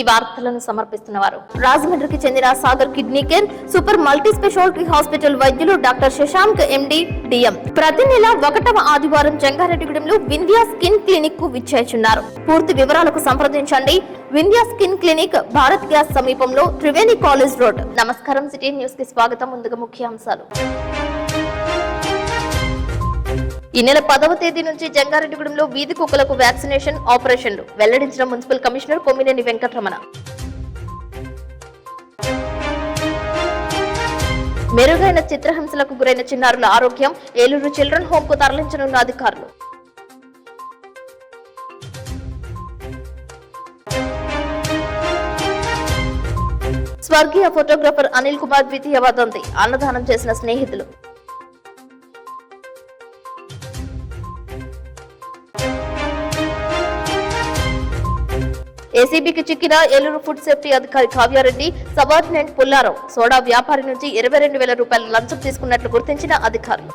వార్తలను సమర్పిస్తున్నవారు రాజమండ్రికి చెందిన Sagar kidney care super multi speciality hospital వైద్యులు డాక్టర్ శశాంక్ ఎండి డిఎం ప్రతి నెల 1వ ఆదివారం జంగారెడ్డిగూడెంలో వింధ్యా స్కిన్ క్లినిక్ కు విచ్చేస్తున్నారు. పూర్తి వివరాలకు సంప్రదించండి. Vindhya skin clinic, Bharat gas సమీపంలో త్రివేణి కాలేజ్ రోడ్. నమస్కారం, సిటీ న్యూస్ కి స్వాగతం. ముందుగా ముఖ్యాంశాలు. ఈ నెల 10వ తేదీ నుంచి జంగారెడ్డిగూడెంలో వీధి కుక్కలకు వ్యాక్సినేషన్ ఆపరేషన్లు వెల్లడించిన మున్సిపల్ కమిషనర్ కొమ్మినేని వెంకటరమణ. మెరుగైన చిత్రహింసలకు గురైన చిన్నారుల ఆరోగ్యం, ఏలూరు చిల్డ్రన్ హోమ్ కు తరలించనున్న అధికారులు. స్వర్గీయ ఫోటోగ్రాఫర్ అనిల్ కుమార్ ద్వితీయ వర్ధంతి, అన్నదానం చేసిన స్నేహితులు. ఏసీబీకి చిక్కిన ఏలూరు ఫుడ్ సేఫ్టీ అధికారి కావ్యారెడ్డి, సబార్డినేట్ పుల్లారావు. సోడా వ్యాపారి నుంచి 22,000 రూపాయల లంచం తీసుకున్నట్లు గుర్తించిన అధికారులు.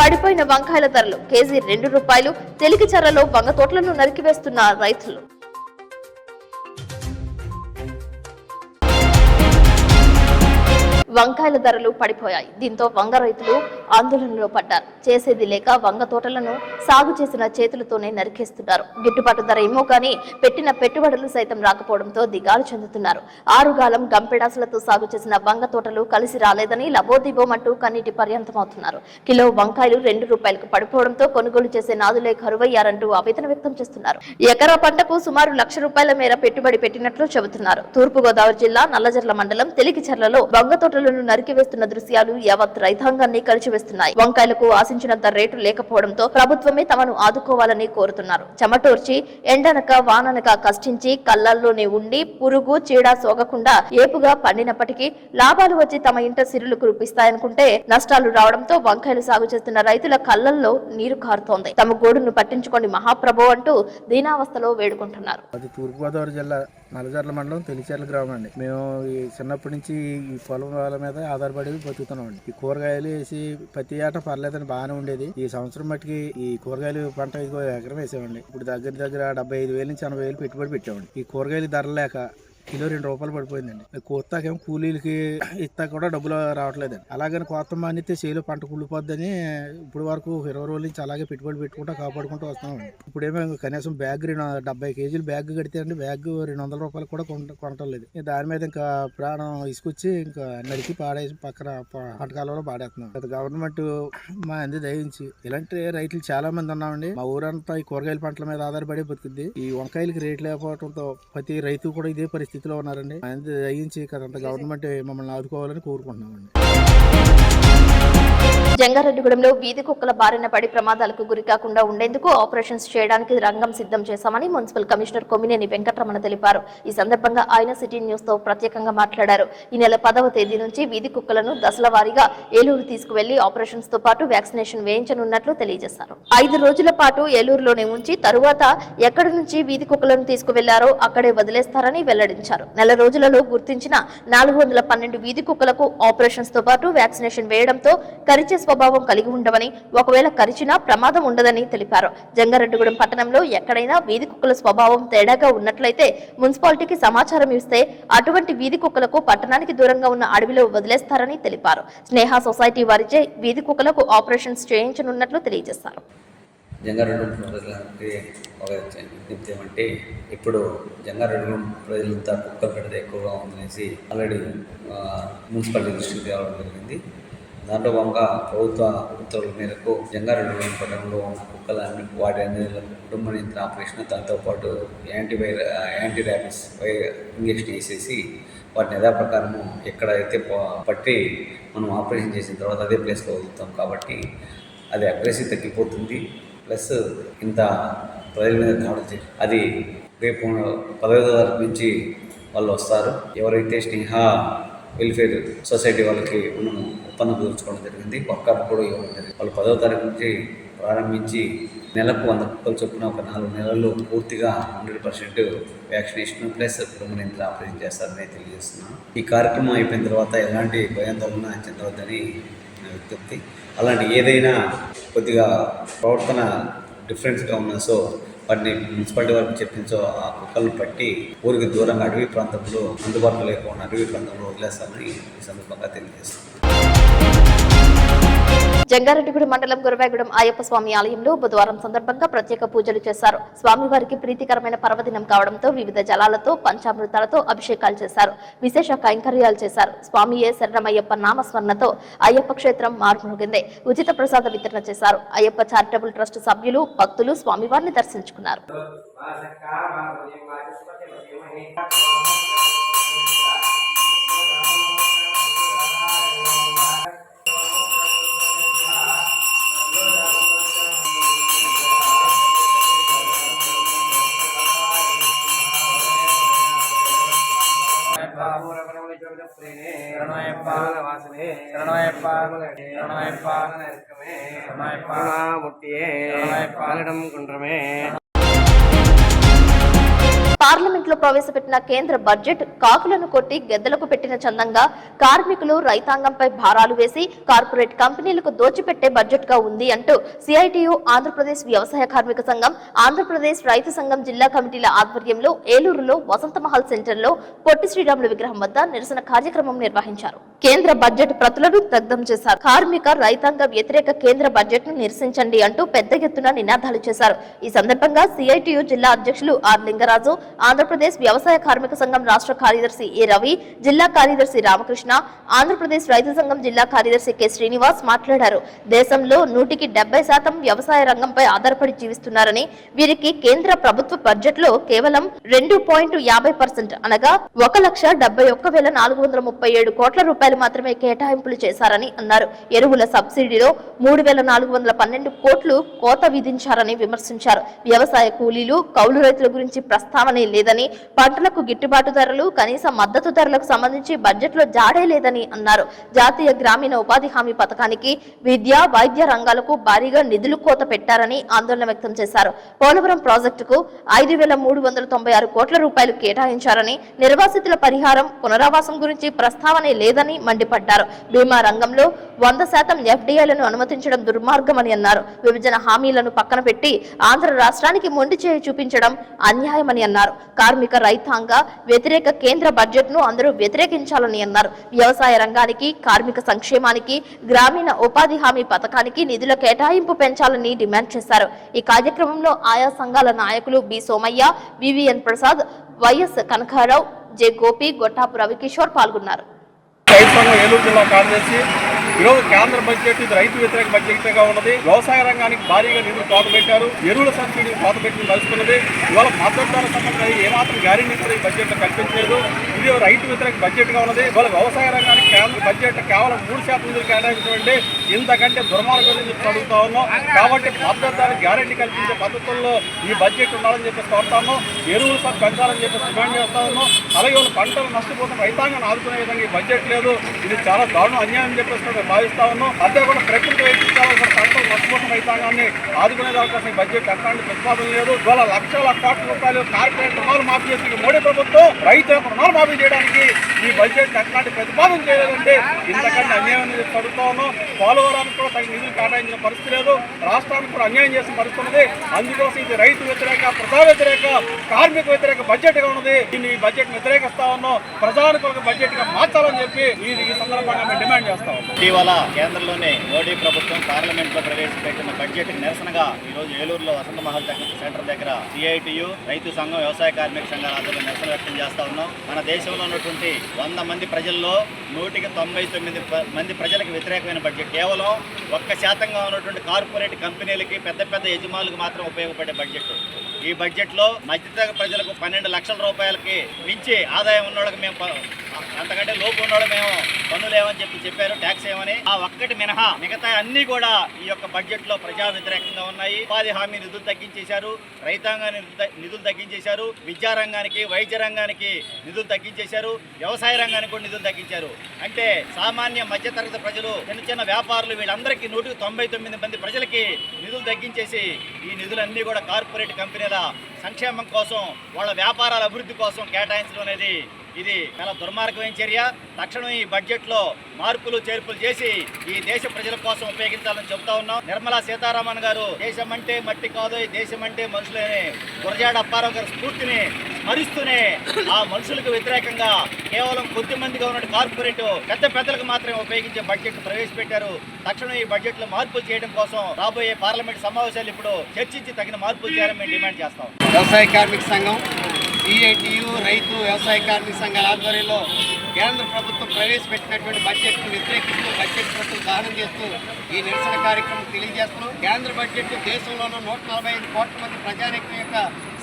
పడిపోయిన వంకాయల ధరలు కేజీ ₹2. తెలికిచర్లలో వంగ తోటలను నరికివేస్తున్న రైతులు. వంకాయల ధరలు పడిపోయాయి. దీంతో వంగ రైతులు ఆందోళనలో పడ్డారు. చేసేది లేక వంగ తోటలను సాగు చేసిన చేతులతోనే నరికేస్తున్నారు. గిట్టుబాటు ధర ఏమో కానీ పెట్టిన పెట్టుబడులు సైతం రాకపోవడంతో దిగాలు చెందుతున్నారు. ఆరుగాలం గంపెడాసులతో సాగు చేసిన వంగ తోటలు కలిసి రాలేదని లబోదిబోమంటూ కన్నీటి పర్యంతమవుతున్నారు. కిలో వంకాయలు ₹2 పడిపోవడంతో కొనుగోలు చేసే నాదులే కరువయ్యారంటూ ఆవేదన వ్యక్తం చేస్తున్నారు. ఎకరా పంటకు సుమారు ₹1,00,000 మేర పెట్టుబడి పెట్టినట్లు చెబుతున్నారు. తూర్పుగోదావరి జిల్లా నల్లజర్ల మండలం తెలికిచర్లలో వంగ తోటలను నరికివేస్తున్న దృశ్యాలు యావత్ రైతాంగాన్ని కలిచివేస్తున్నాయి. వంకాయలకు ఆశించినంత రేటు లేకపోవడంతో ప్రభుత్వమే తమను ఆదుకోవాలని కోరుతున్నారు. చెమటోర్చి ఎండనక వాననక కష్టించి కళ్ళల్లోనే ఉండి పురుగు చీడ సోగకుండా ఏపుగా పండినప్పటికీ లాభాలు వచ్చి తమ ఇంట సిరులు కురిపిస్తాయనుకుంటే నష్టాలు రావడంతో వంకాయలు సాగు చేస్తున్న రైతుల కళ్ళల్లో నీరు కారుతోంది. తమ గోడును పట్టించుకోండి మహాప్రభు అంటూ దీనావస్థలో వేడుకుంటున్నారు. తూర్పుగోదావరి జిల్లా నల్లజర్ల మండలం తెలిచర్ల గ్రామం అండి. మేము చిన్నప్పటి నుంచి ఈ పొలం మీద ఆధారపడి బతుకుతున్నామండి. ఈ కూరగాయలు వేసి ప్రతి ఏటా పర్లేదని బాగానే ఉండేది. ఈ సంవత్సరం మట్టికి ఈ కూరగాయలు పంట ఎకరం వేసామండి. ఇప్పుడు దగ్గర 75,000 నుంచి 80,000 పెట్టుబడి పెట్టామండి. ఈ కూరగాయలు ధర లేక కిలో ₹2 పడిపోయిందండి. కోస్తాకేమో కూలీలకి ఇస్తా కూడా డబ్బులు రావట్లేదండి. అలాగని కోత మానితే చేలో పంట కుళ్ళిపోద్దని ఇప్పుడు వరకు 20 రోజుల నుంచి అలాగే పెట్టుబడి పెట్టుకుంటూ కాపాడుకుంటూ వస్తామండి. ఇప్పుడేమో కనీసం బ్యాగ్ 70 కేజీలు బ్యాగ్ కడితే అండి బ్యాగ్ ₹200 కూడా కొనటం లేదు. దాని మీద ఇంకా ప్రాణం ఇసుకొచ్చి ఇంకా నరికి పాడేసి పక్కన పంటకాలంలో పాడేస్తున్నాం. గవర్నమెంట్ మా అంది దయించి ఇలాంటి రైతులు చాలా మంది ఉన్నామండి. మా ఊరంతా ఈ కూరగాయల పంటల మీద ఆధారపడి బతుకుద్ది. ఈ వంకాయలకి రేట్ లేకపోవడంతో ప్రతి రైతు కూడా ఇదే పరిస్థితి లో ఉన్నారండి. అది దయించి కదంతా గవర్నమెంట్ మమ్మల్ని ఆదుకోవాలని కోరుకుంటున్నామండి. జంగారెడ్డిగూడెంలో వీధి కుక్కల బారిన పడి ప్రమాదాలకు గురికాకుండా ఉండేందుకు ఆపరేషన్స్ చేయడానికి రంగం సిద్ధం చేశామని మున్సిపల్ కమిషనర్ కొమ్మినేని వెంకటరమణ తెలిపారు. ఈ సందర్భంగా ఆయన సిటీ న్యూస్ తో ప్రత్యేకంగా మాట్లాడారు. ఈ నెల 10వ తేదీ నుంచి వీధి కుక్కలను దశల వారీగా ఏలూరు తీసుకువెళ్లి ఆపరేషన్స్ తో పాటు వ్యాక్సినేషన్ వేయించనున్నట్లు తెలియజేశారు. 5 రోజుల పాటు ఏలూరులోనే ఉంచి తరువాత ఎక్కడి నుంచి వీధి కుక్కలను తీసుకువెళ్లారో అక్కడే వదిలేస్తారని వెల్లడించారు. నెల రోజులలో గుర్తించిన 412 వీధి కుక్కలకు ఆపరేషన్స్ తో పాటు వ్యాక్సినేషన్ వేయడంతో కరిచే స్వభావం కలిగి ఉండవని, ఒకవేళ కరిచినా ప్రమాదం ఉండదని తెలిపారు. జంగారెడ్డిగూడెం పట్టణంలో ఎక్కడైనా వీధి కుక్కల స్వభావం తేడాగా ఉన్నట్లయితే మున్సిపాలిటీకి సమాచారం ఇస్తే అటువంటి వీధి కుక్కలకు పట్టణానికి దూరంగా ఉన్న అడవిలో వదిలేస్తారని తెలిపారు. స్నేహ సొసైటీ వారిచే వీధి కుక్కలకు ఆపరేషన్స్ చేయించనున్నట్లు తెలియజేశారు. జంగారెడ్డిగూడెం ప్రజలకి ఒక విజ్ఞప్తి ఏమంటే, ఇప్పుడు జంగారెడ్డిగూడెం ప్రజలంతా కుక్కల పెడత ఎక్కువగా ఉందనేసి ఆల్రెడీ మున్సిపాలిటీ దృష్టికి తేవడం జరిగింది. దాంట్లో భాగంగా ప్రభుత్వ ఉత్తర్వుల మేరకు జంగారెడ్డిగూడెం పట్టణంలో ఉన్న కుక్కలన్నీ వాటి అన్ని కుటుంబ నియంత్రణ ఆపరేషన్, దాంతోపాటు యాంటీ ర్యాబిస్ ఇంజెక్షన్ వేసేసి వాటిని యథాప్రకారము ఎక్కడైతే పట్టి మనం ఆపరేషన్ చేసిన తర్వాత అదే ప్లేస్లో వదులుతాం. కాబట్టి అది అగ్రెసివ్ తగ్గిపోతుంది. ప్లస్ ఇంత ప్రజల మీద దాడి అది రేపు 10వ తారీఖు నుంచి వాళ్ళు వస్తారు. ఎవరైతే స్నేహ వెల్ఫేర్ సొసైటీ వాళ్ళకి మనం ఒప్పందం కుదుర్చుకోవడం జరిగింది. వర్కర్ కూడా ఇవ్వడం జరిగింది. వాళ్ళు 10వ తారీఖు నుంచి ప్రారంభించి నెలకు 100 కుక్కలు చొప్పున ఒక 4 నెలల్లో పూర్తిగా 100% వ్యాక్సినేషన్ ప్లస్ కుటుంబ నియంత్రణ ఆపరేషన్ చేస్తారని తెలియజేస్తున్నాను. ఈ కార్యక్రమం అయిపోయిన తర్వాత ఎలాంటి భయాందోళన చెందవద్దని విజ్ఞప్తి. అలాంటి ఏదైనా కొద్దిగా ప్రవర్తన డిఫరెన్స్గా ఉన్నా సో వాటిని మున్సిపాలిటీ వరకు చెప్పించో ఆ కుక్కలను పట్టి ఊరికి దూరంగా అడవి ప్రాంతంలో అందుబాటులో లేకుండా అడవి ప్రాంతంలో వదిలేస్తామని ఈ సందర్భంగా తెలియజేస్తాం. జంగారెడ్డిగూడ మండలం గురవాగూడెం అయ్యప్ప స్వామి ఆలయంలో బుధవారం సందర్భంగా ప్రత్యేక పూజలు చేశారు. స్వామివారికి ప్రీతికరమైన పర్వదినం కావడంతో వివిధ జలాలతో పంచామృతాలతో అభిషేకాలు చేశారు. విశేష కైంకర్యాలు చేశారు. స్వామియే శరణమయ్యప్ప నామస్మరణతో అయ్యప్ప క్షేత్రం మార్మోగింది. ఉచిత ప్రసాద వితరణ చేశారు. అయ్యప్ప చారిటబుల్ ట్రస్ట్ సభ్యులు భక్తులు స్వామివారిని దర్శించుకున్నారు. పార్లమెంట్ లో ప్రవేశపెట్టిన కేంద్ర బడ్జెట్ కాకులను కొట్టి గెద్దలకు పెట్టిన చందంగా కార్మికులు రైతాంగంపై భారాలు వేసి కార్పొరేట్ కంపెనీలకు దోచిపెట్టే బడ్జెట్ గా ఉంది అంటూ సిఐటియు ఆంధ్రప్రదేశ్ వ్యవసాయ కార్మిక సంఘం, ఆంధ్రప్రదేశ్ రైతు సంఘం జిల్లా కమిటీల ఆధ్వర్యంలో ఏలూరులో వసంత మహల్ సెంటర్ లో పొట్టి శ్రీరాములు విగ్రహం వద్ద నిరసన కార్యక్రమం నిర్వహించారు. కేంద్ర బడ్జెట్ ప్రతులను దగ్ధం చేశారు. కార్మిక రైతాంగ వ్యతిరేక కేంద్ర బడ్జెట్ ను నిరసించండి అంటూ పెద్ద ఎత్తున నినాదాలు చేశారు. ఈ సందర్భంగా సిఐటియు జిల్లా అధ్యక్షులు ఆర్ లింగరాజు, ఆంధ్రప్రదేశ్ వ్యవసాయ కార్మిక సంఘం రాష్ట్ర కార్యదర్శి ఏ రవి, జిల్లా కార్యదర్శి రామకృష్ణ, ఆంధ్రప్రదేశ్ రైతు సంఘం జిల్లా కార్యదర్శి కె శ్రీనివాస్ మాట్లాడారు. దేశంలో 100% వ్యవసాయ రంగంపై ఆధారపడి జీవిస్తున్నారని, వీరికి కేంద్ర ప్రభుత్వ బడ్జెట్ లో కేవలం 2.50% అనగా 1,71,437 కోట్ల రూపాయలు మాత్రమే కేటాయింపులు చేశారని అన్నారు. ఎరువుల సబ్సిడీలో 3,412 కోట్లు కోత విధించారని విమర్శించారు. వ్యవసాయ కూలీలు, కౌలు రైతుల గురించి ప్రస్తావనే లేదని, పంటలకు గిట్టుబాటు ధరలు, కనీస మద్దతు ధరలకు సంబంధించి బడ్జెట్ లో జాడే లేదని అన్నారు. జాతీయ గ్రామీణ ఉపాధి హామీ పథకానికి, విద్య, వైద్య రంగాలకు భారీగా నిధులు కోత పెట్టారని ఆందోళన వ్యక్తం చేశారు. పోలవరం ప్రాజెక్టుకు 5,396 కోట్ల రూపాయలు కేటాయించారని, నిర్వాసితుల పరిహారం, పునరావాసం గురించి ప్రస్తావనే లేదని మండిపడ్డారు. బీమా రంగంలో 100% ఎఫ్డీఐలను అనుమతించడం దుర్మార్గమని అన్నారు. విభజన హామీలను పక్కన పెట్టి ఆంధ్ర రాష్ట్రానికి మొండి చేయి చూపించడం అన్యాయమని అన్నారు. కార్మిక రైతాంగ వ్యతిరేక కేంద్ర బడ్జెట్ ను అందరూ వ్యతిరేకించాలని అన్నారు. వ్యవసాయ రంగానికి, కార్మిక సంక్షేమానికి, గ్రామీణ ఉపాధి హామీ పథకానికి నిధుల కేటాయింపు పెంచాలని డిమాండ్ చేశారు. ఈ కార్యక్రమంలో ఆయా సంఘాల నాయకులు B Somaiah, VVN Prasad, YS Kanakarao, J Gopi, Gottapu Ravikishore పాల్గొన్నారు. రైతు సంఘం ఏలూరు జిల్లా కార్యదర్శి. ఈరోజు కేంద్ర బడ్జెట్ ఇది రైతు వ్యతిరేక బడ్జెట్ గా ఉన్నది. వ్యవసాయ రంగానికి భారీగా నిధులు కోత పెట్టారు. ఎరువుల సబ్సిడీ కోత పెట్టి నడుస్తున్నది. ఇవాళ మద్దతు ధర సంబంధించి ఏమాత్రం గ్యారెంటీ కూడా ఈ బడ్జెట్ లో కల్పించలేదు. ఇది రైతు వ్యతిరేక బడ్జెట్ గా ఉన్నది. ఇవాళ వ్యవసాయ రంగానికి కేంద్ర బడ్జెట్ కేవలం 3% నిధులు కేటాయించడం ఇంతకంటే దుర్మార్గం అడుగుతా ఉన్నాం. కాబట్టి మద్దతు ధర గ్యారెంటీ కల్పించే పద్ధతుల్లో ఈ బడ్జెట్ ఉండాలని చెప్పేసి కోరుతాము. ఎరువుల సబ్ పెంచాలని చెప్పేసి డిమాండ్ చేస్తా ఉన్నాం. అలాగే వాళ్ళు పంటలు నష్టపోతున్న రైతాంగాన్ని ఆదుకునే విధంగా ఈ బడ్జెట్ లేదు. ఇది చాలా దారుణం, అన్యాయం చెప్పేసి భావిస్తా ఉన్నాం. అంతేకాకుండా ప్రకృతి వైద్యాలు పంటలు నష్టపోతున్న రైతాంగాన్ని ఆదుకునే దానికోసం ఈ బడ్జెట్ ఎట్లాంటి ప్రతిపాదన లేదు. ఇవాళ లక్షల కోట్ల రూపాయలు కార్పొరేట్ రుణాలు మాఫీ చేసి మోడీ ప్రభుత్వం రైతు యొక్క రుణాలు మాఫీ చేయడానికి ఈ బడ్జెట్ ఎట్లాంటి ప్రతిపాదన చేయలేదంటే ఇంతకంటే అన్యాయం చదువుతా ఉన్నాం. పోలవరానికి కూడా తగిన నిధులు కేటాయించిన పరిస్థితి లేదు. రాష్ట్రానికి కూడా అన్యాయం చేసిన పరిస్థితి ఉన్నది. అందుకోసం ఇది రైతు వ్యతిరేక, ప్రజా వ్యతిరేక, కార్మిక వ్యతిరేక బడ్జెట్ గా ఉన్నది. దీన్ని ఈ బడ్జెట్ వ్యతిరేకిస్తా ఉన్నాం. ప్రజానుకూల బడ్జెట్ గా మార్చాలని చెప్పి ఈ సందర్భంగా మేము డిమాండ్ చేస్తా ఉన్నాం. ఇటీవల కేంద్రంలోని మోడీ ప్రభుత్వం పార్లమెంట్ లో ప్రవేశపెట్టిన బడ్జెట్ నిరసనగా ఈ రోజు ఏలూరులో వసంత మహల్ సెంటర్ దగ్గర సిఐటియు, రైతు సంఘం, వ్యవసాయ కార్మిక సంఘాల ఆధ్వర్యంలో నిరసన వ్యక్తం చేస్తా ఉన్నాం. మన దేశంలో ఉన్నటువంటి 100 మంది ప్రజల్లో 199 మంది ప్రజలకు వ్యతిరేకమైన బడ్జెట్. కేవలం 1% ఉన్నటువంటి కార్పొరేట్ కంపెనీలకి, పెద్ద పెద్ద యజమానులకు మాత్రం ఉపయోగపడే బడ్జెట్. ఈ బడ్జెట్లో మధ్యతరగతి ప్రజలకు 12 లక్షల రూపాయలకి మించి ఆదాయం ఉన్నోళ్ళకి మేము, అంతకంటే లోపు ఉన్నోళ్ళు మేము పన్నులేమని చెప్పారు, ట్యాక్స్ ఏమని. ఆ ఒక్కటి మినహా మిగతా అన్ని కూడా ఈ యొక్క బడ్జెట్ లో ప్రజా వ్యతిరేకంగా ఉన్నాయి. ఉపాధి హామీ నిధులు తగ్గించేశారు, రైతాంగాన్ని నిధులు తగ్గించేశారు, విద్యారంగానికి, వైద్య రంగానికి నిధులు తగ్గించేశారు, వ్యవసాయ రంగానికి కూడా నిధులు తగ్గించారు. అంటే సామాన్య మధ్యతరగతి ప్రజలు, చిన్న చిన్న వ్యాపారులు, వీళ్ళందరికీ 199 మంది ప్రజలకి నిధులు తగ్గించేసి ఈ నిధులన్నీ కూడా కార్పొరేట్ కంపెనీల సంక్షేమం కోసం, వాళ్ళ వ్యాపారాల అభివృద్ధి కోసం కేటాయించడం అనేది ఇది చాలా దుర్మార్గమైన చర్య. తక్షణం ఈ బడ్జెట్ లో మార్పులు చేర్పులు చేసి ఈ దేశ ప్రజల కోసం ఉపయోగించాలని చెబుతా ఉన్నాం. నిర్మలా సీతారామన్ గారు దేశం అంటే మట్టి కాదు, ఈ దేశం అంటే మనుషులని గురజాడ అప్పారావు గారి స్ఫూర్తిని స్మరిస్తూనే ఆ మనుషులకు వ్యతిరేకంగా కేవలం కొద్ది మందిగా ఉన్న కార్పొరేట్ పెద్దలకు మాత్రమే ఉపయోగించే బడ్జెట్ ప్రవేశపెట్టారు. తక్షణం ఈ బడ్జెట్ లో మార్పులు చేయడం కోసం రాబోయే పార్లమెంట్ సమావేశాలు ఇప్పుడు చర్చించి తగిన మార్పులు చేయాలని మేము డిమాండ్ చేస్తాం. వ్యవసాయ కార్మిక సంఘం, సిఐటియు, రైతు వ్యవసాయ కార్మిక సంఘాల ఆధ్వర్యంలో కేంద్ర ప్రభుత్వం ప్రవేశపెట్టినటువంటి బడ్జెట్ను వ్యతిరేకిస్తూ బడ్జెట్ ప్రతులు దహనం చేస్తూ ఈ నిరసన కార్యక్రమం తెలియజేస్తున్నాం. కేంద్ర బడ్జెట్ దేశంలోనూ 145 కోట్ల మంది ప్రజానీకం యొక్క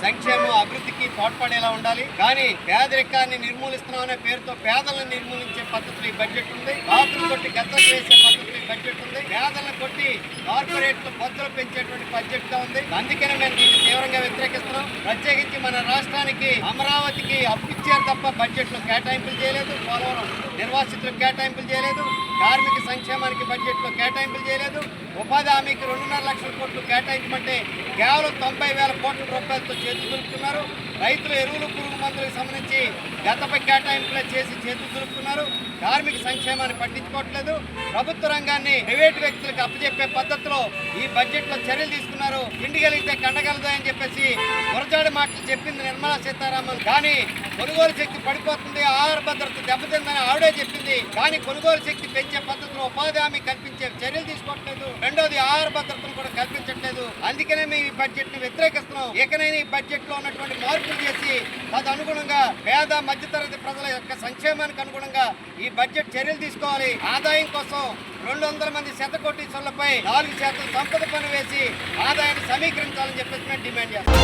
సంక్షేమం అభివృద్ధికి తోడ్పడేలా ఉండాలి. కానీ పేదరికాన్ని నిర్మూలిస్తున్నామనే పేరుతో పేదలను నిర్మూలించే పద్ధతులు ఈ బడ్జెట్ ఉంది. బాతులు కొట్టి గద్దలు వేసే పద్ధతులు ఈ బడ్జెట్ ఉంది. పేదలను కొట్టి కార్పొరేట్లు బొద్దలు పెంచేటువంటి బడ్జెట్ గా ఉంది. అందుకనే మేము దీన్ని తీవ్రంగా వ్యతిరేకిస్తున్నాం. ప్రత్యేకించి మన రాష్ట్రానికి అమరావతికి అప్పిచ్చారు తప్ప బడ్జెట్ లో కేటాయింపులు చేయలేదు. పోలవరం నిర్వాసితులకు కేటాయింపులు చేయలేదు. కార్మిక సంక్షేమానికి బడ్జెట్ లో కేటాయింపులు చేయలేదు. ఉపాధి హామీకి 2.5 లక్షల కోట్లు కేటాయించమంటే కేవలం 90,000 కోట్ల రూపాయలతో చేతులు దులుపుతున్నారు. రైతుల ఎరువులు, పురుగు మందులకు సంబంధించి గతపై కేటాయింపులే చేసి చేతులు దులుపుతున్నారు. కార్మిక సంక్షేమాన్ని పట్టించుకోవట్లేదు. ప్రభుత్వ రంగాన్ని ప్రైవేటు వ్యక్తులకు అప్పచెప్పే పద్ధతిలో ఈ బడ్జెట్ లో చర్యలు తీసుకున్నారు. ఇండిగలిగితే కండగలదు అని చెప్పేసి గురజాడ మాటలు చెప్పింది నిర్మలా సీతారామన్. కానీ కొనుగోలు శక్తి పడిపోతుంది, ఆహార భద్రత దెబ్బతిందని ఆవిడే చెప్పింది. కానీ కొనుగోలు శక్తి పెంచే పద్ధతిలో ఉపాధి హామీ కల్పించే చర్యలు తీసుకోవట్లేదు. రెండోది ఆహార భద్రతను కూడా కల్పించట్లేదు. అందుకనే మేము ఈ బడ్జెట్ ని వ్యతిరేకిస్తున్నాం. ఏకనైనా ఈ బడ్జెట్ లో ఉన్నటువంటి మార్పులు చేసి తదనుగుణంగా పేద మధ్యతరగతి ప్రజల యొక్క సంక్షేమానికి అనుగుణంగా ఈ బడ్జెట్ చర్యలు తీసుకోవాలి. ఆదాయం కోసం 200 మంది శతకోటీశ్వరులపై 4% సంపద పన్ను వేసి ఆదాయాన్ని సమీకరించాలని చెప్పేసి మేము డిమాండ్ చేస్తాం.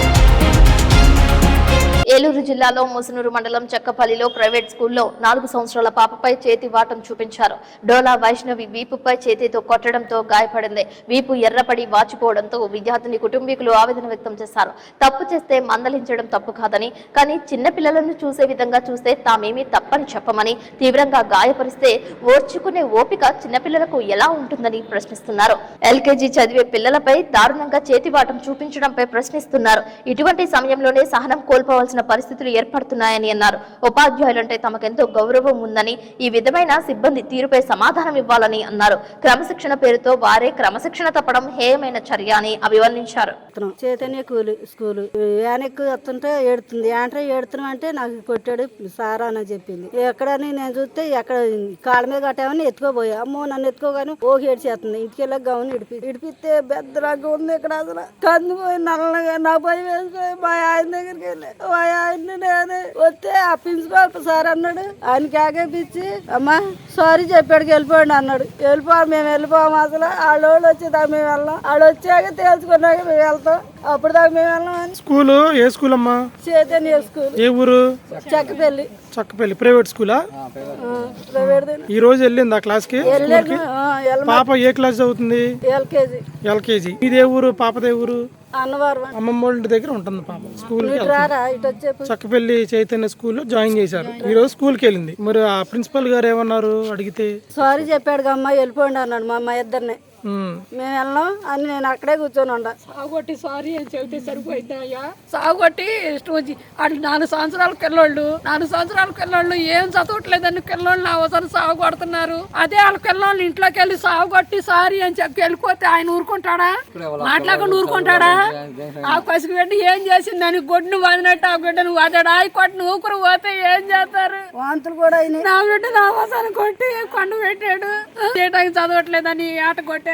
ఏలూరు జిల్లాలో ముసునూరు మండలం చెక్కపల్లిలో ప్రైవేట్ స్కూల్లో 4 సంవత్సరాల పాపపై చేతి వాటం చూపించారు. డోలా వైష్ణవి వీపుపై చేతితో కొట్టడంతో గాయపడింది. వీపు ఎర్రపడి వాచిపోవడంతో విద్యార్థిని కుటుంబీకులు ఆవేదన వ్యక్తం చేశారు. తప్పు చేస్తే మందలించడం తప్పు కాదని, కానీ చిన్న పిల్లలను చూసే విధంగా చూస్తే తామేమీ తప్పని చెప్పమని, తీవ్రంగా గాయపరిస్తే ఓర్చుకునే ఓపిక చిన్నపిల్లలకు ఎలా ఉంటుందని ప్రశ్నిస్తున్నారు. ఎల్కేజీ చదివే పిల్లలపై దారుణంగా చేతివాటం చూపించడంపై ప్రశ్నిస్తున్నారు. ఇటువంటి సమయంలోనే సహనం కోల్పోవాల్సిన పరిస్థితులు ఏర్పడుతున్నాయని అన్నారు. ఉపాధ్యాయులంటే తమకెంతో గౌరవం ఉందని, ఈ విధమైన సిబ్బంది తీరుపై సమాధానం ఇవ్వాలని అన్నారు. క్రమశిక్షణ పేరుతో వారే క్రమశిక్షణ తప్పడం హేయమైన చర్య అని అభివర్ణించారు. చైతన్య స్కూలు యానెక్కు వస్తుంటే ఏడుతుంది. యాంట్రా ఏడుతున్నాం అంటే నాకు కొట్టాడు సారా అని చెప్పింది. ఎక్కడని నేను చూస్తే ఎక్కడ కాళ్ళ మీద కట్టామని ఎత్తుకోపోయా. అమ్మో నన్ను ఎత్తుకోగానే ఏడు చేస్తుంది. ఇంటికి వెళ్ళి గౌన్ ఇడిపిస్తే బెద్దరాగా ఉంది. ఇక్కడ అసలు కందిపోయి నల్లగా నా భయం వేసుకొని మా ఆయన దగ్గరికి వెళ్ళి ఆయన్ని నేను వస్తే ఆ ప్రిన్సిపాల్ సార్ అన్నాడు. ఆయన కేకేపించి అమ్మా సారీ చెప్పాడు వెళ్ళిపోండి అన్నాడు. మేము వెళ్ళిపోము. అసలు వాళ్ళు వచ్చేదాకా మేము వెళ్ళాం. వాళ్ళు వచ్చాక తేల్చుకున్నాక మేము వెళ్తాం. అప్పుడు దాకా మేము వెళ్ళాం. స్కూల్ ఏ స్కూల్ అమ్మా? చైతన్య స్కూల్. ఏ ఊరు? చక్కపల్లి. ప్రైవేట్ స్కూలా? ప్రైవేట్. ఈ రోజు వెళ్ళింది ఆ క్లాస్ కి? పాప ఏ క్లాస్ చదువుతుంది? ఎల్కేజీ. ఇదే ఊరు? పాపదే ఊరు? అమ్మమ్మ వాళ్ళ దగ్గర ఉంటుంది పాప. School Chakkapalli Chaitanya school join చేశారు. ఈ రోజు స్కూల్ కి వెళ్ళింది. మరి ఆ ప్రిన్సిపల్ గారు ఏమన్నారు అడిగితే? సారీ చెప్పాడు అమ్మ వెళ్ళిపోండి అన్నాడు. మా అమ్మ ఇద్దరిని మేము వెళ్ళాం అని నేను అక్కడే కూర్చొని ఉండా. సాగుకొట్టి సారీ అని చెబితే సరిపోయింది అయ్యా. సాగుకొట్టి వాళ్ళు 4 సంవత్సరాల పిల్లోళ్ళు ఏం చదవట్లేదని పిల్లోళ్ళు అవసరం సాగు కొడుతున్నారు. అదే వాళ్ళ పిల్లోళ్ళు ఇంట్లోకి వెళ్ళి సాగు కొట్టి సారీ అని చెప్పి వెళ్ళిపోతే ఆయన ఊరుకుంటాడా? మాట్లాడకుండా ఊరుకుంటాడా? ఆ పసికి బిడ్డ ఏం చేసిందని గొడ్డును వదినట్టు ఆ బిడ్డను వదడా కొట్టిన ఊకురు పోతే ఏం చేస్తారు? వాంతులు కూడా నా బిడ్డ నా అవసరం కొట్టి కొండ పెట్టాడు. చదవట్లేదని ఆట కొట్టాడు.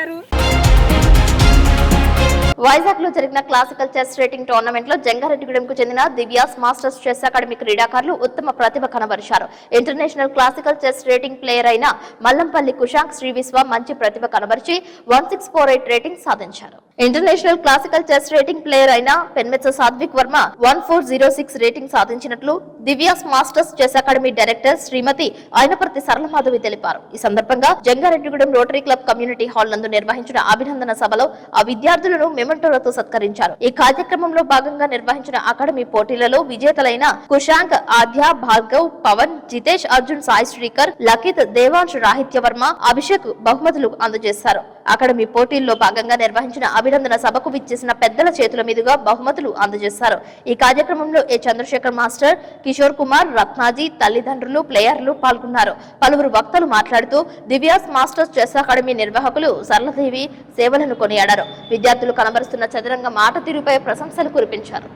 వైజాగ్ లో జరిగిన క్లాసికల్ చెస్ రేటింగ్ టోర్నమెంట్ లో జంగారెడ్డిగూడెంకు చెందిన దివ్యాస్ మాస్టర్స్ చెస్ అకాడమీ క్రీడాకారులు ఉత్తమ ప్రతిభ కనబరిచారు. International classical chess rating player అయిన మల్లంపల్లి కుషాంక్ శ్రీ విశ్వ మంచి ప్రతిభ కనబరిచి 1648 రేటింగ్ సాధించారు. International classical chess rating player అయిన పెన్మెత్స సాత్విక్ వర్మ 1406 రేటింగ్ సాధించినట్లు Divyas masters chess academy director Srimathi Ayinaparthi Saralamadhavi తెలిపారు. ఈ సందర్భంగా Jangareddygudem rotary club community hall నందు నిర్వహించిన అభినందన సభలో ఆ విద్యార్థులను మెమెంటోలతో సత్కరించారు. ఈ కార్యక్రమంలో భాగంగా నిర్వహించిన అకాడమీ పోటీలలో విజేతలైన కుషాంక్, ఆద్య, భార్గవ్, పవన్, జితేష్, అర్జున్, సాయి శ్రీకర్, లకిత్, దేవాంశ్, రాహిత్య వర్మ, అభిషేక్ బహుమతులు అందజేశారు. అకాడమీ పోటీల్లో భాగంగా నిర్వహించిన అభినందన సభకు విచ్చేసిన పెద్దల చేతుల మీదుగా బహుమతులు అందజేశారు. ఈ కార్యక్రమంలో ఏ చంద్రశేఖర్ మాస్టర్, కిషోర్ కుమార్, రత్నాజీ, తల్లిదండ్రులు, ప్లేయర్లు పాల్గొన్నారు. పలువురు వక్తలు మాట్లాడుతూ దివ్యాస్ మాస్టర్స్ చెస్ అకాడమీ నిర్వాహకులు సరళదేవి సేవలను కొనియాడారు. విద్యార్థులు కనబరుస్తున్న చదరంగ మాట తీరుపై ప్రశంసలు కురిపించారు.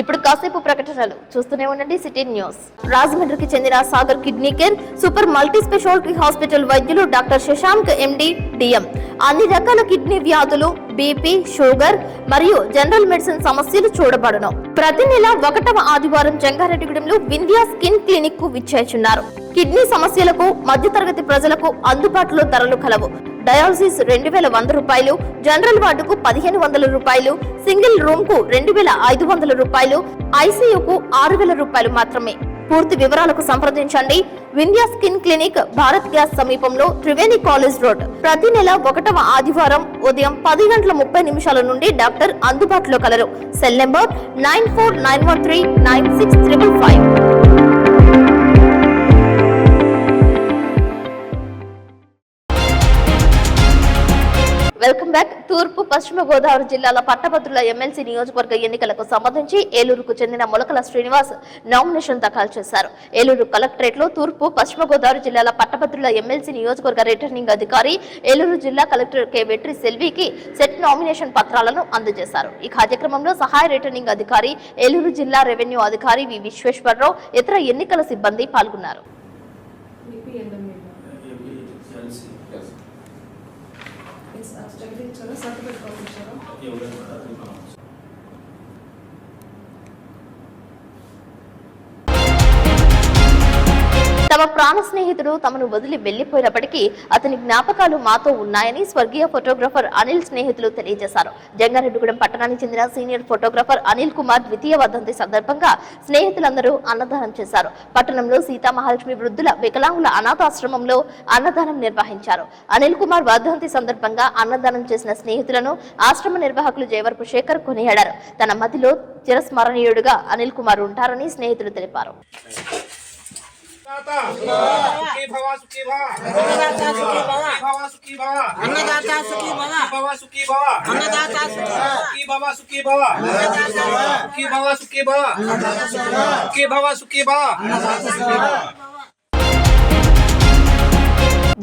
ఇప్పుడు కాసేపు ప్రకటనలు చూస్తూనే ఉండండి సిటీ న్యూస్. రాజమండ్రికి చెందిన Sagar kidney care super multi speciality hospital వైద్యులు డాక్టర్ శశాంక్ ఎండి డిఎం అన్ని రకాల కిడ్నీ వ్యాధులు, బీపీ, షుగర్ మరియు జనరల్ మెడిసిన్ సమస్యలు చూడబడును. ప్రతి నెల 1వ ఆదివారం జంగారెడ్డిగూడెంలో వింధ్యా స్కిన్ క్లినిక్ కు విచ్చేస్తున్నారు. కిడ్నీ సమస్యలకు మధ్యతరగతి ప్రజలకు అందుబాటులో ధరలు కలవు. డయాలసిస్ 2100 రూపాయలు, జనరల్ వార్డుకు 1500 రూపాయలు, సింగిల్ రూమ్ కు 2500 రూపాయలు, ఐసీయూకు 6000 రూపాయలు మాత్రమే. పూర్తి వివరాలకు సంప్రదించండి. Vindhya skin clinic, Bharat gas సమీపంలో, త్రివేణి కాలేజ్ రోడ్. ప్రతి నెల 1వ ఆదివారం ఉదయం 10:30 నుండి డాక్టర్ అందుబాటులో colour. Cell number 9491396555. Welcome back. తూర్పు పశ్చిమ గోదావరి జిల్లాల పట్టభద్రుల ఎమ్మెల్సీ నియోజకవర్గ ఎన్నికలకు సంబంధించి ఏలూరుకు చెందిన మొలకల శ్రీనివాస్ నామినేషన్ దాఖలు చేశారు. ఏలూరు కలెక్టరేట్ లో తూర్పు పశ్చిమ గోదావరి జిల్లాల పట్టభద్రుల ఎమ్మెల్సీ నియోజకవర్గ రిటర్నింగ్ అధికారి ఏలూరు జిల్లా కలెక్టర్ కె వెట్రి సెల్వికి సెట్ నామినేషన్ పత్రాలను అందజేశారు. ఈ కార్యక్రమంలో సహాయ రిటర్నింగ్ అధికారి ఏలూరు జిల్లా రెవెన్యూ అధికారి వి విశ్వేశ్వరరావు, ఇతర ఎన్నికల సిబ్బంది పాల్గొన్నారు. తమ ప్రాణ స్నేహితుడు తమను వదిలి వెళ్లిపోయినప్పటికీ అతని జ్ఞాపకాలు మాతో ఉన్నాయని స్వర్గీయ ఫోటోగ్రాఫర్ అనిల్ స్నేహితులు తెలియజేశారు. జంగారెడ్డిగూడెం పట్టణానికి చెందిన సీనియర్ ఫోటోగ్రాఫర్ అనిల్ కుమార్ ద్వితీయ వర్ధంతి సందర్భంగా స్నేహితులందరూ అన్నదానం చేశారు. పట్టణంలో సీతామహాలక్ష్మి వృద్ధుల వికలాంగుల అనాథాశ్రమంలో అన్నదానం నిర్వహించారు. అనిల్ కుమార్ వర్ధంతి సందర్భంగా అన్నదానం చేసిన స్నేహితులను ఆశ్రమ నిర్వాహకులు జయవరపు శేఖర్ కొనియాడారు. తన మదిలో చిరస్మరణీయుడుగా అనిల్ కుమార్ ఉంటారని స్నేహితులు తెలిపారు.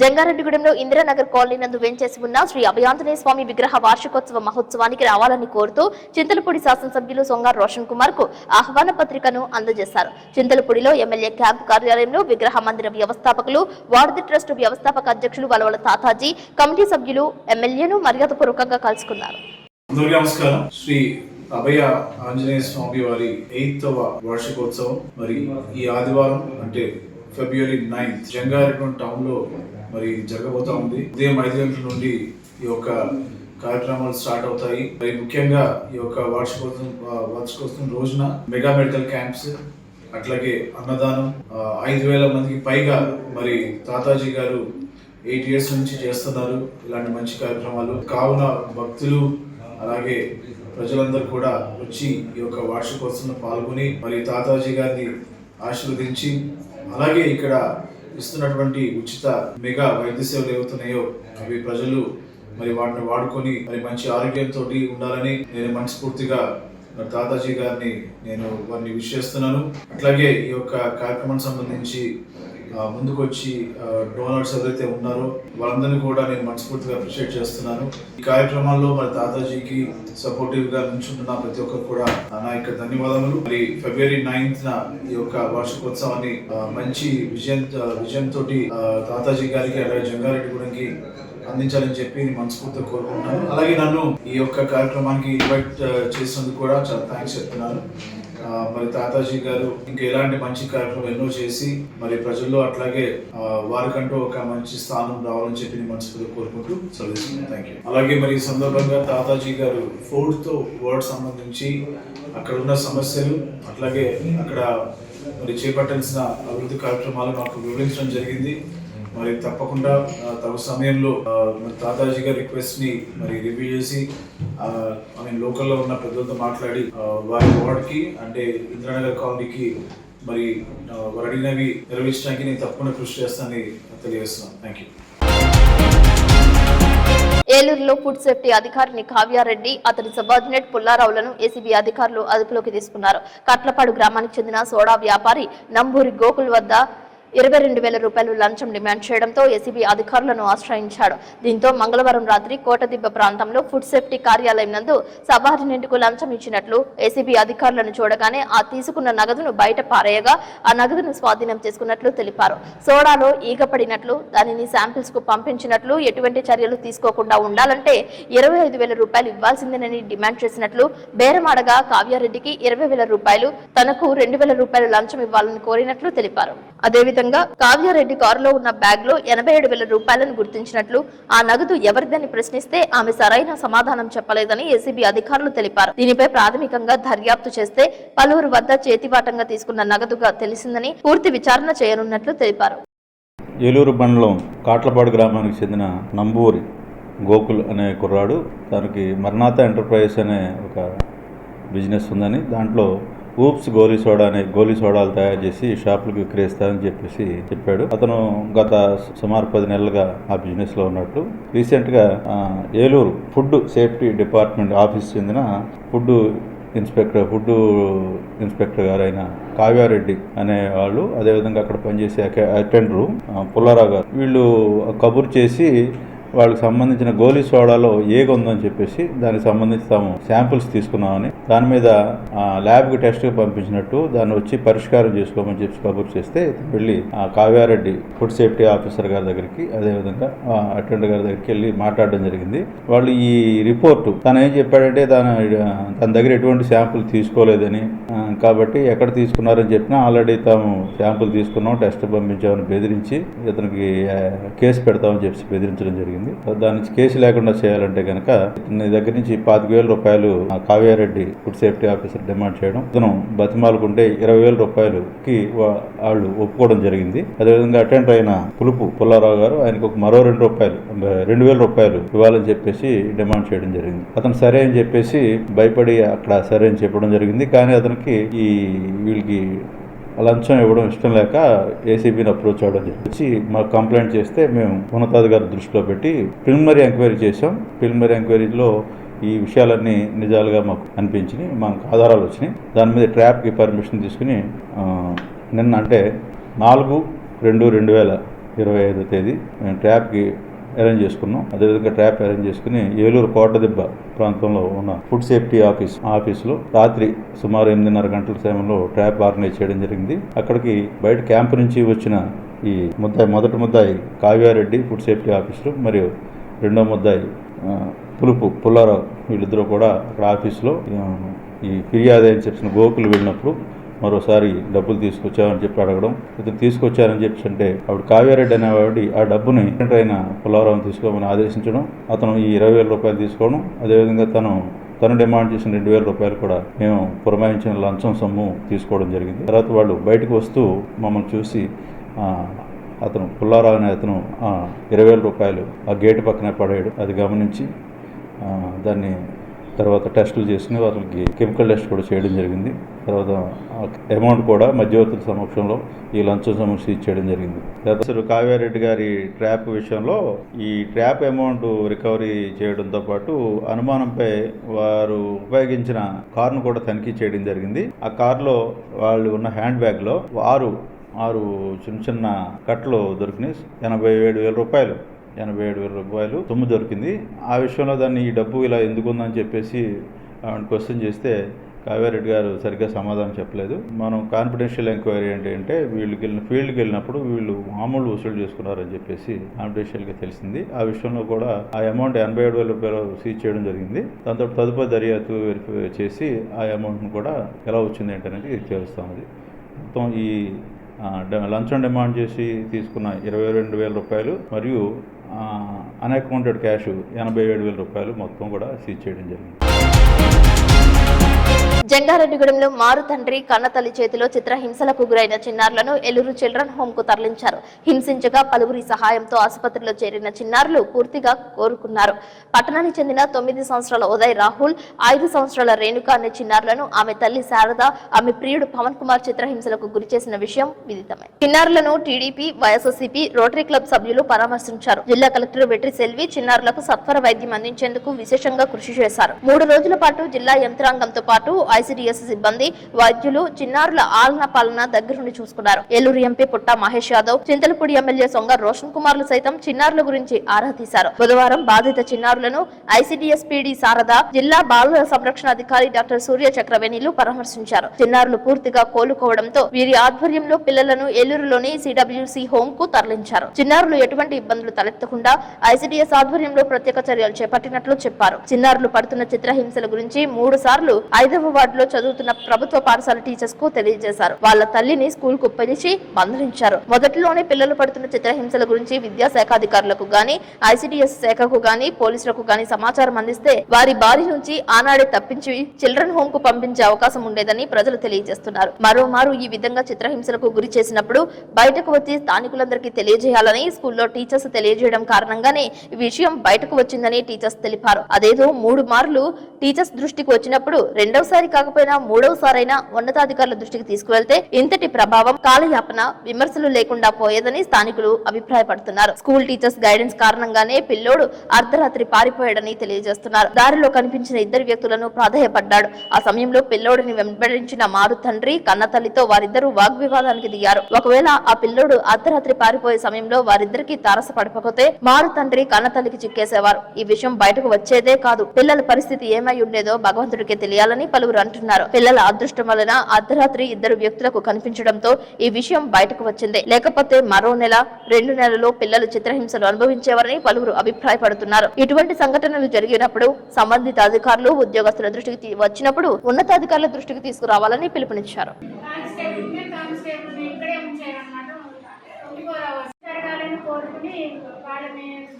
జంగారెడ్డిగూడెంలో ఇందిరానగర్ కాలనీ నందు వెంచేసి ఉన్న శ్రీ అభయాంజనేయ స్వామి విగ్రహ వార్షికోత్సవ మహోత్సవానికి రావాలని కోరుతూ చింతలపూడి శాసనసభ్యులు సొంగార్ రోషన్ కుమార్ కు ఆహ్వాన పత్రికను అందజేశారు. చింతలపూడిలో ఎమ్మెల్యే క్యాంప్ కార్యాలయంలో విగ్రహ మందిర వ్యవస్థాపకులు, వార్డు ట్రస్ట్ వ్యవస్థాపక అధ్యక్షులు వలవల తాతాజీ, కమిటీ సభ్యులు ఎమ్మెల్యేను మర్యాదపూర్వకంగా కలుసుకున్నారు. నమస్కారం. శ్రీ అభయ ఆంజనేయ స్వామి వారి 8వ వార్షికోత్సవం మరి ఈ ఆదివారం అంటే ఫిబ్రవరి 9 జంగారెడ్డిగూడెం టౌన్ లో మరి జరగబోతా ఉంది. ఉదయం 5 గంటల నుండి ఈ యొక్క కార్యక్రమాలు స్టార్ట్ అవుతాయి. మరి ముఖ్యంగా ఈ యొక్క వార్షికోత్సవం రోజున మెగా మెడికల్ క్యాంప్స్, అట్లాగే అన్నదానం, 5,000 మందికి పైగా మరి తాతాజీ గారు 8 years నుంచి చేస్తున్నారు ఇలాంటి మంచి కార్యక్రమాలు. కావున భక్తులు అలాగే ప్రజలందరూ కూడా వచ్చి ఈ యొక్క వార్షికోత్సవంలో పాల్గొని మరి తాతాజీ గారిని ఆశీర్వదించి అలాగే ఇక్కడ ఇస్తున్నటువంటి ఉచిత మెగా వైద్య సేవలు ఏవైతున్నాయో అవి ప్రజలు మరి వాటిని వాడుకొని మరి మంచి ఆరోగ్యంతో ఉండాలని నేను మనస్ఫూర్తిగా తాతాజీ గారిని నేను వారిని విష్ చేస్తున్నాను. అట్లాగే ఈ యొక్క కార్యక్రమానికి సంబంధించి ముందుకు వచ్చి డోనర్స్ ఎవరైతే ఉన్నారో వాళ్ళందరినీ కూడా నేను మనస్ఫూర్తిగా అప్రిషియేట్ చేస్తున్నాను. ఈ కార్యక్రమాల్లో మరి తాతాజీకి సపోర్టివ్ గా నుంచుంటున్న ప్రతి ఒక్కరు కూడా నా యొక్క ధన్యవాదములు. మరి ఫిబ్రవరి 9th ఈ యొక్క వార్షికోత్సవాన్ని మంచి విజయంతో తాతాజీ గారికి అలాగే జంగారెడ్డిగూడెంకి అందించాలని చెప్పి మనస్ఫూర్తిగా కోరుకుంటున్నాను. అలాగే నన్ను ఈ యొక్క కార్యక్రమానికి ఇన్వైట్ చేసినందుకు కూడా చాలా థ్యాంక్స్ చెప్తున్నాను. మరి తాతాజీ గారు ఇంకా ఎలాంటి మంచి కార్యక్రమం ఎన్నో చేసి మరి ప్రజల్లో అట్లాగే వారికంటూ ఒక మంచి స్థానం రావాలని చెప్పి నేను మనస్ఫూర్తిగా కోరుకుంటూ సెలవుస్తున్నాను. Thank you. అలాగే మరి ఈ సందర్భంగా తాతాజీ గారు 4th వార్డ్ సంబంధించి అక్కడ ఉన్న సమస్యలు అట్లాగే అక్కడ మరి చేపట్టాల్సిన అభివృద్ధి కార్యక్రమాలు నాకు వివరించడం జరిగింది. మరి తప్పకుండా తగు సమయంలో తాతాజీ గారి రిక్వెస్ట్ ని మరి రివ్యూ చేసి లోకల్లో ఉన్న పెద్దలతో మాట్లాడి వారి వార్డ్కి అంటే ఇందిరానగర్ కాలనీకి మరి వారు అడిగినవి నెరవేర్చడానికి నేను తప్పకుండా కృషి చేస్తానని తెలియజేస్తున్నాను. Thank you. ఏలూరులో ఫుడ్ సేఫ్టీ అధికారిని కావ్యారెడ్డి, అతని సబార్డినేట్ పుల్లారావులను ఏసీబీ అధికారులు అదుపులోకి తీసుకున్నారు. కట్లపాడు గ్రామానికి చెందిన సోడా వ్యాపారి నంబూరి గోకుల్ వద్ద 22,000 రూపాయలు లంచం డిమాండ్ చేయడంతో ఏసీబీ అధికారులను ఆశ్రయించాడు. దీంతో మంగళవారం రాత్రి కోటదిబ్బ ప్రాంతంలో ఫుడ్ సేఫ్టీ కార్యాలయం నందు సబార్డినేట్ కు లంచం ఇచ్చినట్లు ఏసీబీ అధికారులను చూడగానే ఆ తీసుకున్న నగదును బయట పారేయగా ఆ నగదును స్వాధీనం చేసుకున్నట్లు తెలిపారు. సోడాలో ఈగ పడినట్లు, దానిని శాంపిల్స్ కు పంపించినట్లు, ఎటువంటి చర్యలు తీసుకోకుండా ఉండాలంటే 25,000 రూపాయలు ఇవ్వాల్సిందేనని డిమాండ్ చేసినట్లు బేరమాడగా కావ్యారెడ్డికి 20,000 రూపాయలు, తనకు 2,000 రూపాయలు లంచం ఇవ్వాలని కోరినట్లు తెలిపారు. అదేవిధంగా కావ్యారెడ్డి కారులో ఉన్న బ్యాగ్ లో 87,000 రూపాయలను గుర్తించినట్లు, ఆ నగదు ఎవరిదని ప్రశ్నిస్తే ఆమె సరైన సమాధానం చెప్పలేదని ఏసీబీ అధికారులు తెలిపారు. దీనిపై ప్రాథమికంగా దర్యాప్తు చేస్తే పలువురు వద్ద చేతివాటంగా తీసుకున్న నగదుగా తెలిసిందని, పూర్తి విచారణ చేయనున్నట్లు తెలిపారు. ఏలూరు మండలం కాట్లపాడు గ్రామానికి చెందిన నంబూరి గోకుల్ అనే కుర్రాడు, తనకి మర్నాథ ఎంటర్ప్రైజెస్ అనే ఒక బిజినెస్ ఉందని, దాంట్లో ఊప్స్ గోలీ సోడా అనే గోలీ సోడాలు తయారు చేసి షాపులకు విక్రయిస్తారని చెప్పాడు. అతను గత సుమారు 10 నెలలుగా ఆ బిజినెస్ లో ఉన్నట్టు. రీసెంట్ గా Eluru food safety department office చెందిన ఫుడ్ ఇన్స్పెక్టర్ గారైన కావ్యారెడ్డి అనే వాళ్ళు, అదేవిధంగా అక్కడ పనిచేసే అటెండరు పుల్లారావు గారు, వీళ్ళు కబురు చేసి వాళ్ళకి సంబంధించిన గోలీ సోడాలో ఏగ ఉందని చెప్పేసి దానికి సంబంధించి తాము శాంపిల్స్ తీసుకున్నామని, దాని మీద ల్యాబ్కి టెస్ట్కి పంపించినట్టు, దాన్ని వచ్చి పరిష్కారం చేసుకోమని చెప్పి కబుర్ చేస్తే వెళ్ళి కావ్యారెడ్డి ఫుడ్ సేఫ్టీ ఆఫీసర్ గారి దగ్గరికి, అదేవిధంగా అటెండర్ గారి దగ్గరికి వెళ్ళి మాట్లాడడం జరిగింది. వాళ్ళు ఈ రిపోర్టు తను ఏం చెప్పాడంటే తన దగ్గర ఎటువంటి శాంపుల్ తీసుకోలేదని, కాబట్టి ఎక్కడ తీసుకున్నారని చెప్పినా ఆల్రెడీ తాము శాంపుల్ తీసుకున్నాం, టెస్ట్ పంపించామని బెదిరించి ఇతనికి కేసు పెడతామని చెప్పి బెదిరించడం జరిగింది. దాని నుంచి కేసు లేకుండా చేయాలంటే కనుక నీ దగ్గర నుంచి 25,000 రూపాయలు Kavya Reddy food safety officer demand చేయడం, ఇతను బతిమాలుకుంటే 20,000 రూపాయలుకి వాళ్ళు ఒప్పుకోవడం జరిగింది. అదేవిధంగా అటెండర్ అయిన పుల్లారావు గారు ఆయనకు మరో 2,000 రూపాయలు ఇవ్వాలని చెప్పేసి డిమాండ్ చేయడం జరిగింది. అతను సరే అని చెప్పేసి భయపడి అక్కడ సరే అని చెప్పడం జరిగింది. కానీ అతనికి వీళ్ళకి లంచం ఇవ్వడం ఇష్టం లేక ఏసీబీని అప్రోచ్ అవ్వడం వచ్చి మాకు కంప్లైంట్ చేస్తే మేము ఉన్నతాధికారి దృష్టిలో పెట్టి ప్రిలిమినరీ ఎంక్వైరీ చేసాం. ప్రిలిమినరీ ఎంక్వైరీలో ఈ విషయాలన్నీ నిజాలుగా మాకు అనిపించినాయి, మాకు ఆధారాలు వచ్చినాయి. దాని మీద ట్రాప్కి పర్మిషన్ తీసుకుని నిన్న అంటే 4/2/2025 తేదీ మేము ట్రాప్కి అరేంజ్ చేసుకున్నాం. అదేవిధంగా ట్రాప్ అరేంజ్ చేసుకుని ఏలూరు కోటదిబ్బ ప్రాంతంలో ఉన్న ఫుడ్ సేఫ్టీ ఆఫీసులో రాత్రి సుమారు 8:30 గంటల సమయంలో ట్రాప్ ఆర్గనైజ్ చేయడం జరిగింది. అక్కడికి బయట క్యాంపు నుంచి వచ్చిన ఈ మొదటి ముద్దాయి కావ్యారెడ్డి ఫుడ్ సేఫ్టీ ఆఫీసరు మరియు రెండో ముద్దాయి పుల్లారావు, వీళ్ళిద్దరూ కూడా అక్కడ ఆఫీసులో ఈ ఫిర్యాదు అని చెప్పిన గోకులు వెళ్ళినప్పుడు మరోసారి డబ్బులు తీసుకొచ్చామని చెప్పి అడగడం, ఇతను తీసుకొచ్చారని చెప్పి అంటే అప్పుడు కావ్యారెడ్డి అనేవాడి ఆ డబ్బుని అయిన పుల్లారావుని తీసుకోమని ఆదేశించడం, అతను ఈ 20,000 రూపాయలు తీసుకోవడం, అదేవిధంగా తను డిమాండ్ చేసిన 2,000 రూపాయలు కూడా మేము పురమాయించిన లంచం సొమ్ము తీసుకోవడం జరిగింది. తర్వాత వాళ్ళు బయటకు వస్తూ మమ్మల్ని చూసి అతను పుల్లారావు అనే అతను 20,000 రూపాయలు ఆ గేటు పక్కనే పడేయడం, అది గమనించి దాన్ని తర్వాత టెస్టులు చేసుకుని వాళ్ళకి కెమికల్ టెస్ట్ కూడా చేయడం జరిగింది. తర్వాత అమౌంట్ కూడా మధ్యవర్తుల సమక్షంలో ఈ లంచం సమస్య ఇచ్చేయడం జరిగింది. అసలు కావ్యారెడ్డి గారి ట్రాప్ విషయంలో ఈ ట్రాప్ అమౌంట్ రికవరీ చేయడంతో పాటు అనుమానంపై వారు ఉపయోగించిన కారును కూడా తనిఖీ చేయడం జరిగింది. ఆ కారులో వాళ్ళు ఉన్న హ్యాండ్ బ్యాగ్లో 6 చిన్న కట్టలు దొరికినాయి. 87,000 రూపాయలు సొమ్ము దొరికింది. ఆ విషయంలో దాన్ని ఈ డబ్బు ఇలా ఎందుకు ఉందని చెప్పేసి క్వశ్చన్ చేస్తే కావ్యారెడ్డి గారు సరిగ్గా సమాధానం చెప్పలేదు. మనం కాన్ఫిడెన్షియల్ ఎంక్వైరీ అంటే ఫీల్డ్కి వెళ్ళినప్పుడు వీళ్ళు మామూలు వసూలు చేసుకున్నారని చెప్పేసి కాన్ఫిడెన్షియల్గా తెలిసింది. ఆ విషయంలో కూడా ఆ అమౌంట్ 87,000 రూపాయలు సీజ్ చేయడం జరిగింది. దాంతో తదుపరి దర్యాప్తు వెరిఫై చేసి ఆ అమౌంట్ను కూడా ఎలా వచ్చింది ఏంటనేది తెలుస్తున్నది. మొత్తం ఈ లంచం డిమాండ్ చేసి తీసుకున్న 22,000 రూపాయలు మరియు అన్అకౌంటెడ్ క్యాష్ 87,000 రూపాయలు మొత్తం కూడా సీజ్ చేయడం జరిగింది. జంగారెడ్డిగూడెంలో మారు తండ్రి కన్నతల్లి చేతిలో చిత్రహింసలకు గురైన చిన్నారులను ఏలూరు చిల్డ్రన్ హోమ్ కు తరలించారు. హింసించగా పలువురి సహాయంతో ఆసుపత్రిలో చేరిన చిన్నారులు పూర్తిగా కోరుకున్నారు. పట్టణానికి చెందిన 9 సంవత్సరాల ఉదయ్ రాహుల్, 5 సంవత్సరాల రేణుక అనే చిన్నారులను ఆమె తల్లి శారద, ఆమె ప్రియుడు పవన్ కుమార్ చిత్రహింసలకు గురి చేసిన విషయం విదితమే. చిన్నారులను టీడీపీ, వైఎస్ఆర్సీపీ, రోటరీ క్లబ్ సభ్యులు పరామర్శించారు. జిల్లా కలెక్టర్ వెట్రి సెల్వి చిన్నారులకు సత్వర వైద్యం అందించేందుకు విశేషంగా కృషి చేశారు. 3 రోజుల పాటు జిల్లా యంత్రాంగంతో పాటు ఐసీడీఎస్ సిబ్బంది, వైద్యులు చిన్నారుల ఆలన పాలన దగ్గరుండి చూసుకున్నారు. ఏలూరు ఎంపీ పుట్టా మహేష్ యాదవ్, చింతలపూడి ఎమ్మెల్యే సొంగ రోషన్ కుమార్లు సైతం చిన్నారుల గురించి ఆరా తీశారు. బుధవారం బాధిత చిన్నారులను ఐసీడీఎస్ పీడీ శారద, జిల్లా బాలుర సంరక్షణ అధికారి డాక్టర్ సూర్య చక్రవేణిలు పరామర్శించారు. చిన్నారులు పూర్తిగా కోలుకోవడంతో వీరి ఆధ్వర్యంలో పిల్లలను ఏలూరులోని సిడబ్ల్యూసీ హోమ్ కు తరలించారు. చిన్నారులు ఎటువంటి ఇబ్బందులు తలెత్తకుండా ఐసీడీఎస్ ఆధ్వర్యంలో ప్రత్యేక చర్యలు చేపట్టినట్లు చెప్పారు. చిన్నారులు పడుతున్న చిత్రహింసల గురించి 3 సార్లు 5వ వార్డులో చదువుతున్న ప్రభుత్వ పాఠశాల టీచర్స్ కు తెలియజేశారు. వాళ్ళ తల్లిని స్కూల్ కు పిలిచి మందలించారు. మొదటిలోనే పిల్లలు పడుతున్న చిత్రహింసల గురించి విద్యాశాఖ అధికారులకు గాని, ఐసీడీఎస్ శాఖకు గాని, పోలీసులకు గాని సమాచారం అందిస్తే వారి బారి నుంచి ఆనాడే తప్పించి చిల్డ్రన్ హోమ్ కు పంపించే అవకాశం ఉండేదని ప్రజలు తెలియజేస్తున్నారు. మరోమారు ఈ విధంగా చిత్రహింసలకు గురి చేసినప్పుడు బయటకు వచ్చి స్థానికులందరికీ తెలియజేయాలని స్కూల్లో టీచర్స్ తెలియజేయడం కారణంగానే ఈ విషయం బయటకు వచ్చిందని టీచర్స్ తెలిపారు. అదేదో 3 మార్లు టీచర్స్ దృష్టికి వచ్చినప్పుడు రెండవసారి కాకపోయినా 3వసారైనా ఉన్నతాధికారుల దృష్టికి తీసుకువెళ్తే ఇంతటి ప్రభావం, కాలయాపన, విమర్శలు లేకుండా పోయేదని స్థానికులు అభిప్రాయపడుతున్నారు. స్కూల్ టీచర్స్ గైడెన్స్ కారణంగానే పిల్లోడు అర్ధరాత్రి పారిపోయాడని తెలియజేస్తున్నారు. దారిలో కనిపించిన 2 వ్యక్తులను ప్రాధేయపడ్డాడు. ఆ సమయంలో పిల్లోడిని వెంబడించిన మారు తండ్రి కన్నతల్లితో వారిద్దరూ వాగ్వివాదానికి దిగారు. ఒకవేళ ఆ పిల్లోడు అర్ధరాత్రి పారిపోయే సమయంలో వారిద్దరికీ తారసపడకపోతే మారు తండ్రి కన్నతల్లికి చిక్కేసేవారు. ఈ విషయం బయటకు వచ్చేదే కాదు. పిల్లల పరిస్థితి ఏమై ఉండేదో భగవంతుడికే తెలియాలని పలువురు అంటున్నారు. పిల్లల అదృష్టం వలన అర్ధరాత్రి 2 వ్యక్తులకు కనిపించడంతో ఈ విషయం బయటకు వచ్చింది. లేకపోతే మరో నెల, 2 నెలల్లో పిల్లలు చిత్రహింసలు అనుభవించేవారని పలువురు అభిప్రాయపడుతున్నారు. ఇటువంటి సంఘటనలు జరిగినప్పుడు సంబంధిత అధికారులు, ఉద్యోగస్తుల దృష్టికి వచ్చినప్పుడు ఉన్నతాధికారుల దృష్టికి తీసుకురావాలని పిలుపునిచ్చారు.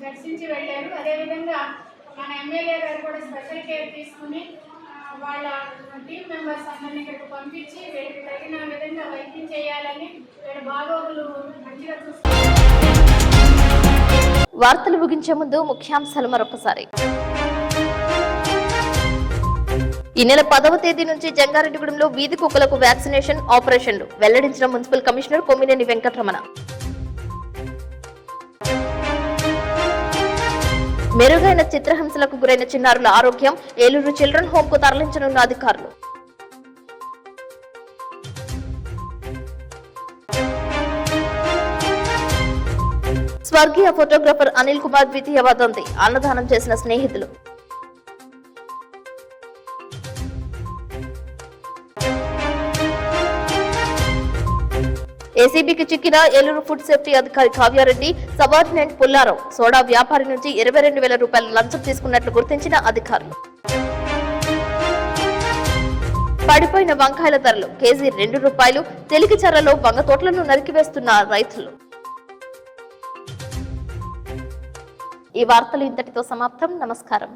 దర్శించి వెళ్ళారు. అదేవిధంగా మన ఎమ్మెల్యే గారు కూడా స్పెషల్ కేర్ తీసుకుని వాళ్ళ టీమ్ మెంబర్స్ అందరినీ ఇక్కడికి పంపించి వీళ్ళకి తగిన విధంగా వైద్యం చేయాలని, వీళ్ళ బాగోగులు మంచిగా చూస్తారు. వార్తలు ముగించే ముందు ముఖ్యాంశాలు మరొకసారి. ఈ నెల 10వ తేదీ నుంచి జంగారెడ్డిగూడెంలో వీధి కుక్కలకు వ్యాక్సినేషన్ ఆపరేషన్లు వెల్లడించిన మున్సిపల్ కమిషనర్ కొమ్మినేని వెంకటరమణ. మెరుగైన చిత్రహింసలకు గురైన చిన్నారుల ఆరోగ్యం, ఏలూరు చిల్డ్రన్ హోమ్ కు తరలించనున్న అధికారులు. స్వర్గీయ ఫోటోగ్రాఫర్ అనిల్ కుమార్ ద్వితీయ వర్ధంతి, అన్నదానం చేసిన స్నేహితులు. ఏసీబీకి చిక్కిన ఏలూరు ఫుడ్ సేఫ్టీ అధికారి కావ్యారెడ్డి, సబార్డినేట్ పుల్లారావు సోడా వ్యాపారి నుంచి 22,000 రూపాయల లంచం తీసుకున్నట్లు గుర్తించిన అధికారులు. పడిపోయిన వంకాయల ధరలు కేజీ 2 రూపాయలు. తెలికిచర్లలో వంగ తోటలను నరికివేస్తున్న రైతులు. ఈ వార్తలు ఇంతటితో సమాప్తం. నమస్కారం.